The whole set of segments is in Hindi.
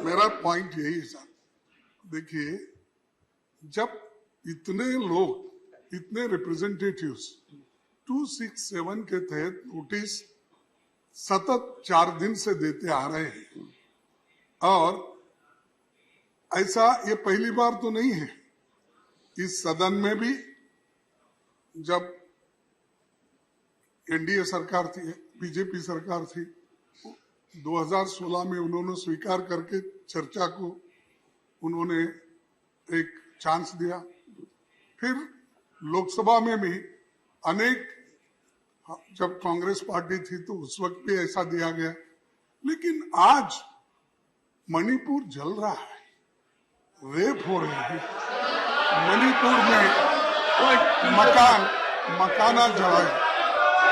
मेरा पॉइंट यही है सर, देखिए जब इतने लोग, इतने रिप्रेजेंटेटिव्स 267 के तहत नोटिस सतत 4 दिन से देते आ रहे हैं, और ऐसा ये पहली बार तो नहीं है। इस सदन में भी जब एनडीए सरकार थी, बीजेपी सरकार थी, 2016 में उन्होंने स्वीकार करके चर्चा को उन्होंने एक चांस दिया। फिर लोकसभा में भी अनेक, जब कांग्रेस पार्टी थी तो उस वक्त भी ऐसा दिया गया। लेकिन आज मणिपुर जल रहा है, रेप हो रहे हैं मणिपुर में, मकाना जला है,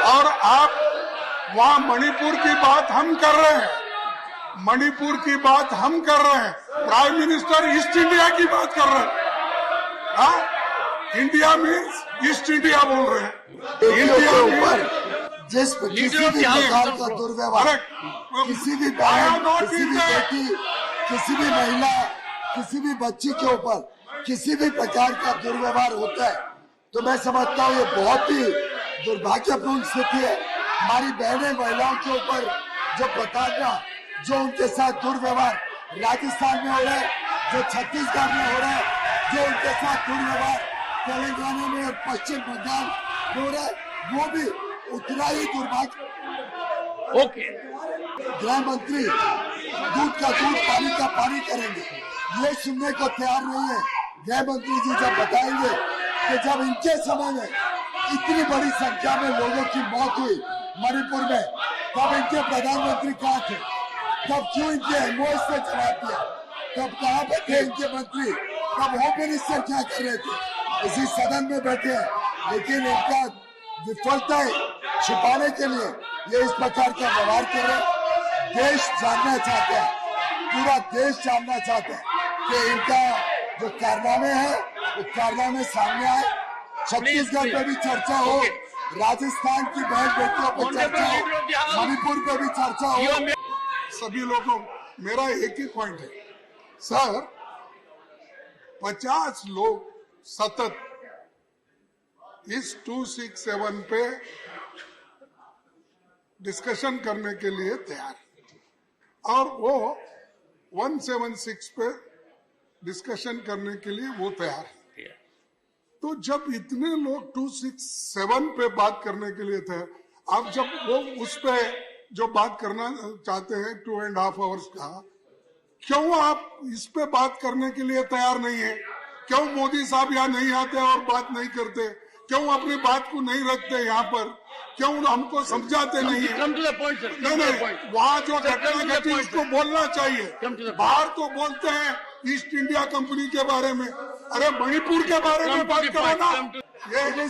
और आप वहां मणिपुर की बात हम कर रहे हैं, मणिपुर की बात हम कर रहे हैं, प्राइम मिनिस्टर ईस्ट इंडिया की बात कर रहे हैं। हाँ, इंडिया मीन्स ईस्ट इंडिया बोल रहे हैं। इंडिया ऊपर जिस किसी भी प्रकार का दुर्व्यवहार, किसी भी बहन, किसी भी बेटी, किसी भी महिला, किसी भी बच्ची के ऊपर किसी भी प्रकार का दुर्व्यवहार होता है, तो मैं समझता हूँ ये बहुत ही दुर्भाग्यपूर्ण स्थिति है। हमारी बहनें, महिलाओं के ऊपर जो प्रताड़ना, जो उनके साथ दुर्व्यवहार राजस्थान में हो रहा है, जो छत्तीसगढ़ में हो रहा है, जो उनके साथ दुर्व्यवहार तेलंगाना में और पश्चिम बंगाल में हो रहा है, वो भी उतना ही दुर्भाग्य। गृह मंत्री दूध का दूध, पानी का पानी करेंगे, ये सुनने को तैयार नहीं है। गृह मंत्री जी जब बताएंगे कि जब इनके समय में इतनी बड़ी संख्या में लोगों की मौत हुई मणिपुर में, तब इनके प्रधानमंत्री कहाँ थे? तब क्यों इनके एमओएस से जवाब दिया? तब कहाँ पे थे इनके मंत्री? तब होम मिनिस्टर क्या कर रहे थे? इसी सदन में बैठे हैं, लेकिन इनका विफलता छिपाने के लिए ये इस प्रकार का व्यवहार कर रहे हैं। देश जानना चाहते हैं, पूरा देश जानना चाहते हैं कि इनका जो कारनामे है वो कारनामे सामने आए। छत्तीसगढ़ पे भी चर्चा हो, राजस्थान की बहन बेटियों पर चर्चा हो, मणिपुर पे भी चर्चा हो। सभी लोगों, मेरा एक ही पॉइंट है सर, 50 लोग सतत इस 267 पे डिस्कशन करने के लिए तैयार है, और वो 176 पे डिस्कशन करने के लिए वो तैयार है। तो जब इतने लोग 267 पे बात करने के लिए थे, आप जब वो उस पे जो बात करना चाहते हैं 2.5 आवर्स का, क्यों आप इस पे बात करने के लिए तैयार नहीं है? क्यों मोदी साहब यहाँ नहीं आते और बात नहीं करते? क्यों अपनी बात को नहीं रखते यहाँ पर? क्यों हमको समझाते नहीं है? नहीं, वहाँ जो घटना घटी उसको बोलना चाहिए। बाहर तो बोलते हैं ईस्ट इंडिया कंपनी के बारे में, अरे मणिपुर के बारे में बात करो ना। ये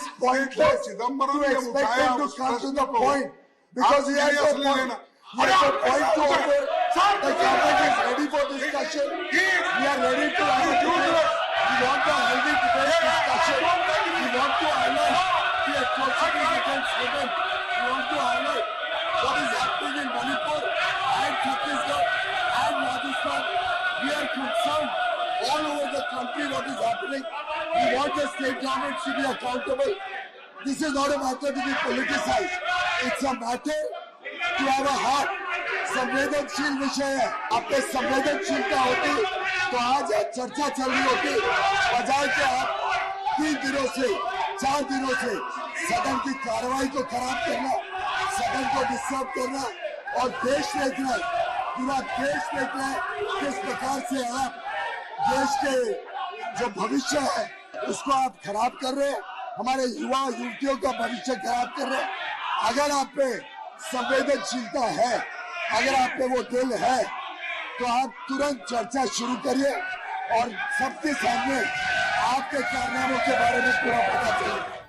चिदम्बरम ने उठाया उस प्रश्न को, because he has a point. He has a point to offer. The government is ready for discussion. We are ready to have a debate. We want a healthy debate discussion. We want to highlight the atrocities against women. We want to highlight what is happening in Manipur and Chhattisgarh and Rajasthan. We are concerned all over the country what is happening. We want the state governments to be accountable. This is not a matter to be politicized. It's a matter to have a heart. संवेदनशील विषय है। आप पे संवेदनशीलता होती तो आज चर्चा चल रही होती, बजाय कि आप 3 दिनों से 4 दिनों से सदन की कार्रवाई को खराब करना, सदन को डिस्टर्ब करना, और देश देख रहा है, पूरा देश देख रहा है किस प्रकार से आप देश के जो भविष्य है उसको आप खराब कर रहे हैं, हमारे युवा युवतियों का भविष्य खराब कर रहे हैं। अगर आप पे संवेदनशीलता है, अगर आप पे वो दिल है, तो आप तुरंत चर्चा शुरू करिए और सबके सामने आपके कारनामों के बारे में पूरा पता चले।